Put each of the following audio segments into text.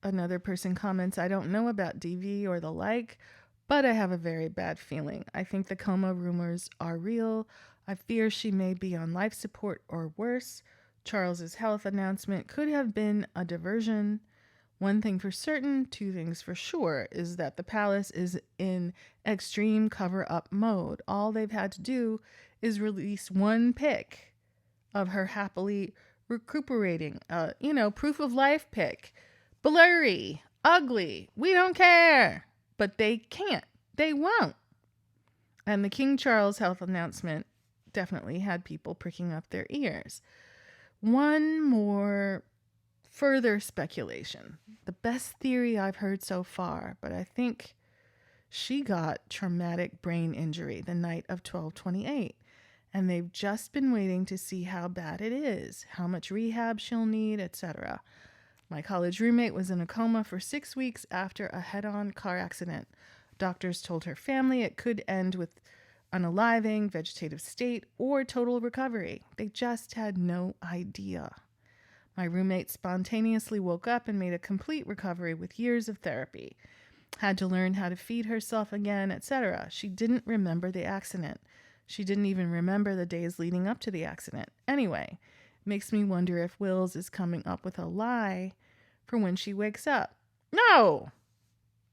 Another person comments, I don't know about DV or the like, but I have a very bad feeling. I think the coma rumors are real. I fear she may be on life support or worse. Charles's health announcement could have been a diversion. One thing for certain, two things for sure, is that the palace is in extreme cover up mode. All they've had to do is release one pic of her happily recuperating, proof of life pic. Blurry, ugly, we don't care. But they can't. They won't. And the King Charles health announcement definitely had people pricking up their ears. One more further speculation. The best theory I've heard so far, but I think she got traumatic brain injury the night of 12/28, and they've just been waiting to see how bad it is, how much rehab she'll need, etc. My college roommate was in a coma for 6 weeks after a head-on car accident. Doctors told her family it could end with unaliving, vegetative state, or total recovery. They just had no idea. My roommate spontaneously woke up and made a complete recovery with years of therapy. Had to learn how to feed herself again, etc. She didn't remember the accident. She didn't even remember the days leading up to the accident. Anyway, makes me wonder if Wills is coming up with a lie for when she wakes up. No!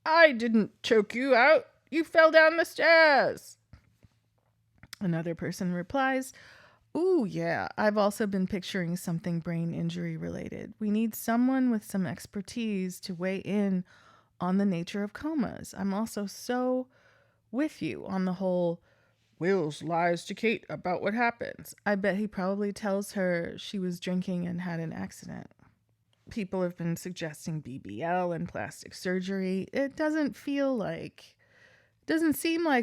I didn't choke you out. You fell down the stairs. Another person replies, ooh, yeah, I've also been picturing something brain injury related. We need someone with some expertise to weigh in on the nature of comas. I'm also so with you on the whole Wills lies to Kate about what happens. I bet he probably tells her she was drinking and had an accident. People have been suggesting BBL and plastic surgery. It doesn't seem like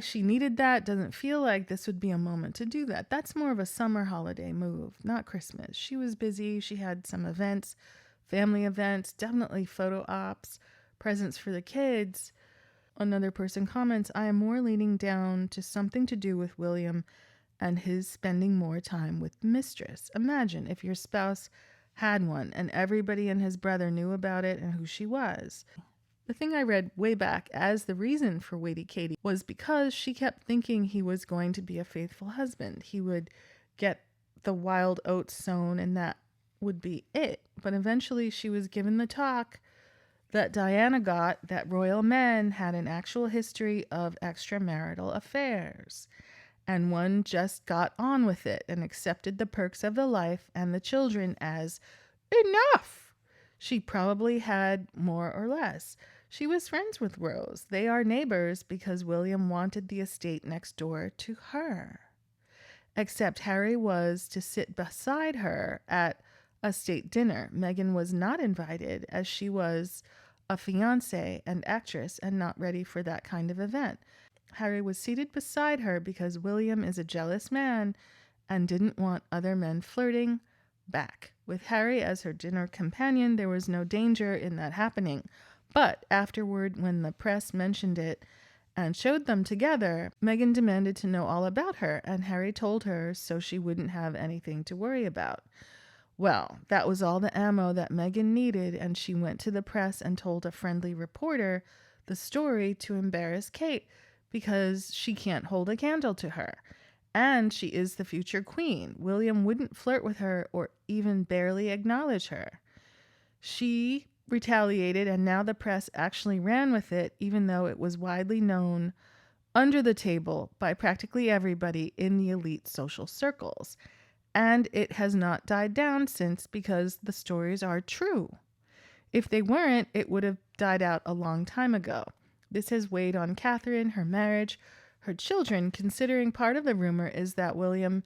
she needed that. Doesn't feel like this would be a moment to do that. That's more of a summer holiday move, not Christmas. She was busy. She had some events, family events, definitely photo ops, presents for the kids. Another person comments, I am more leaning down to something to do with William and his spending more time with mistress. Imagine if your spouse had one and everybody and his brother knew about it and who she was. The thing I read way back as the reason for Waity Katie was because she kept thinking he was going to be a faithful husband. He would get the wild oats sown and that would be it. But eventually she was given the talk that Diana got that royal men had an actual history of extramarital affairs. And one just got on with it and accepted the perks of the life and the children as enough. She probably had more or less. She was friends with Rose. They are neighbors because William wanted the estate next door to her. Except Harry was to sit beside her at a state dinner. Meghan was not invited as she was a fiancée and actress and not ready for that kind of event. Harry was seated beside her because William is a jealous man and didn't want other men flirting back. With Harry as her dinner companion, there was no danger in that happening. But afterward, when the press mentioned it and showed them together, Meghan demanded to know all about her, and Harry told her so she wouldn't have anything to worry about. Well, that was all the ammo that Meghan needed, and she went to the press and told a friendly reporter the story to embarrass Kate because she can't hold a candle to her. And she is the future queen. William wouldn't flirt with her or even barely acknowledge her. She retaliated, and now the press actually ran with it, even though it was widely known under the table by practically everybody in the elite social circles. And it has not died down since because the stories are true. If they weren't, it would have died out a long time ago. This has weighed on Catherine, her marriage, her children, considering part of the rumor is that William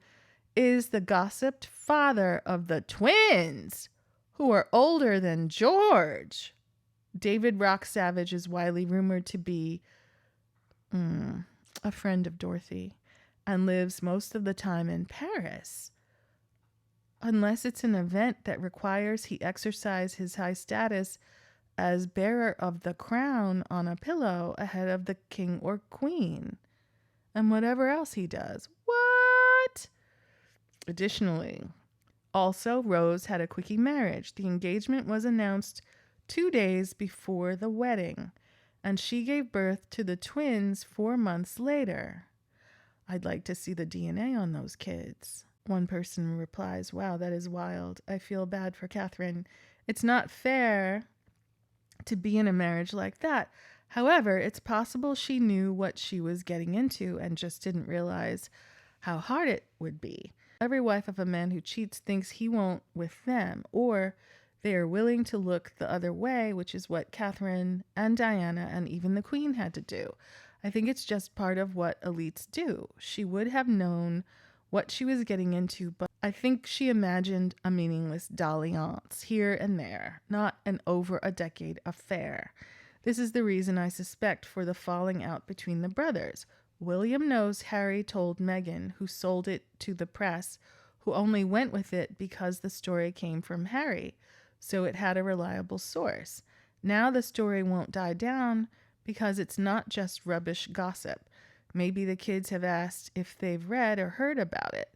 is the gossiped father of the twins, who are older than George. David Rock Savage is widely rumored to be a friend of Dorothy and lives most of the time in Paris. Unless it's an event that requires he exercise his high status as bearer of the crown on a pillow ahead of the king or queen. And whatever else he does. What? Additionally, also, Rose had a quickie marriage. The engagement was announced 2 days before the wedding, and she gave birth to the twins 4 months later. I'd like to see the DNA on those kids. One person replies, wow, that is wild. I feel bad for Catherine. It's not fair to be in a marriage like that. However, it's possible she knew what she was getting into and just didn't realize how hard it would be. Every wife of a man who cheats thinks he won't with them, or they are willing to look the other way, which is what Catherine and Diana and even the Queen had to do. I think it's just part of what elites do. She would have known what she was getting into, but I think she imagined a meaningless dalliance here and there, not an over a decade affair. This is the reason I suspect for the falling out between the brothers. William knows Harry told Meghan, who sold it to the press, who only went with it because the story came from Harry, so it had a reliable source. Now the story won't die down because it's not just rubbish gossip. Maybe the kids have asked if they've read or heard about it.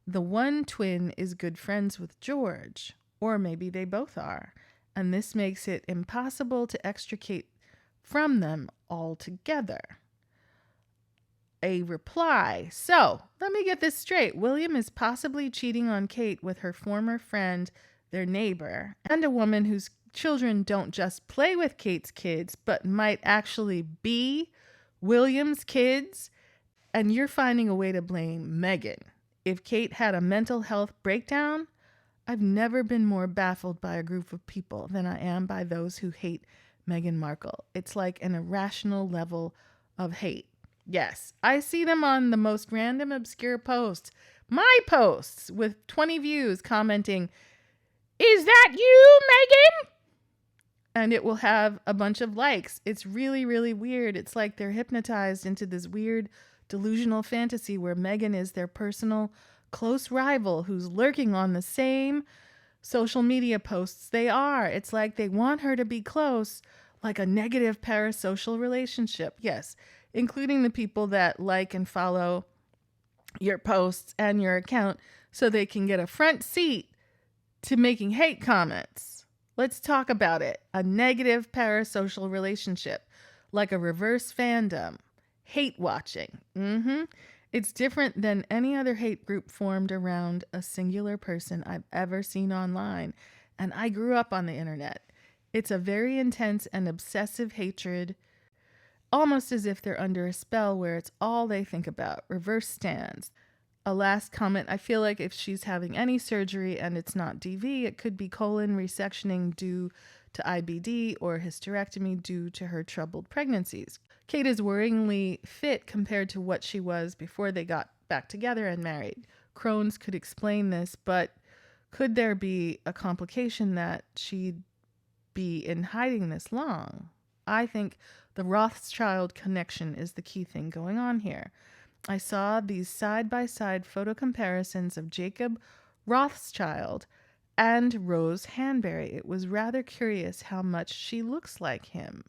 The one twin is good friends with George, or maybe they both are, and this makes it impossible to extricate from them altogether. A reply. So, let me get this straight. William is possibly cheating on Kate with her former friend, their neighbor, and a woman whose children don't just play with Kate's kids, but might actually be William's kids. And you're finding a way to blame Meghan. If Kate had a mental health breakdown, I've never been more baffled by a group of people than I am by those who hate Meghan Markle. It's like an irrational level of hate. Yes, I see them on the most random, obscure posts. My posts with 20 views commenting, "Is that you, Meghan?" And it will have a bunch of likes. It's really, really weird. It's like they're hypnotized into this weird delusional fantasy where Meghan is their personal close rival who's lurking on the same social media posts they are. It's like they want her to be close, like a negative parasocial relationship. Yes, including the people that like and follow your posts and your account so they can get a front seat to making hate comments. Let's talk about it. A negative parasocial relationship, like a reverse fandom. Hate watching. It's different than any other hate group formed around a singular person I've ever seen online. And I grew up on the internet. It's a very intense and obsessive hatred, almost as if they're under a spell where it's all they think about. Reverse stands. A last comment. I feel like if she's having any surgery and it's not DV, it could be colon resectioning due to IBD or hysterectomy due to her troubled pregnancies. Kate is worryingly fit compared to what she was before they got back together and married. Crohn's could explain this, but could there be a complication that she'd be in hiding this long? I think the Rothschild connection is the key thing going on here. I saw these side-by-side photo comparisons of Jacob Rothschild and Rose Hanbury. It was rather curious how much she looks like him.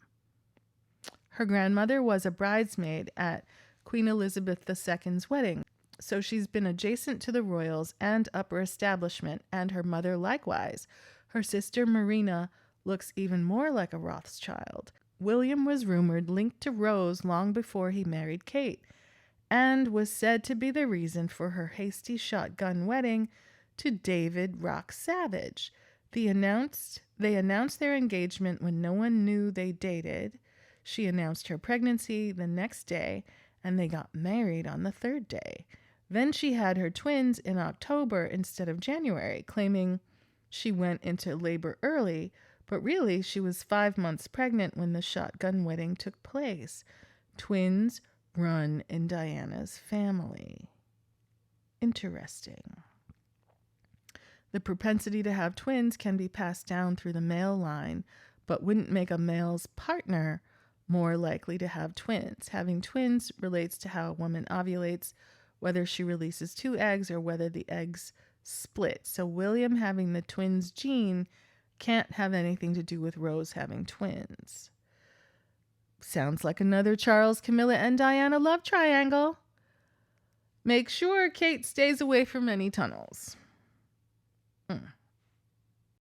Her grandmother was a bridesmaid at Queen Elizabeth II's wedding, so she's been adjacent to the royals and upper establishment, and her mother likewise. Her sister Marina looks even more like a Rothschild. William was rumored linked to Rose long before he married Kate, and was said to be the reason for her hasty shotgun wedding to David Rock Savage. They announced their engagement when no one knew they dated. She announced her pregnancy the next day, and they got married on the third day. Then she had her twins in October instead of January, claiming she went into labor early, but really she was 5 months pregnant when the shotgun wedding took place. Twins run in Diana's family. Interesting. The propensity to have twins can be passed down through the male line, but wouldn't make a male's partner more likely to have twins. Having twins relates to how a woman ovulates, whether she releases 2 eggs or whether the eggs split. So William having the twins gene can't have anything to do with Rose having twins. Sounds like another Charles, Camilla, and Diana love triangle. Make sure Kate stays away from any tunnels.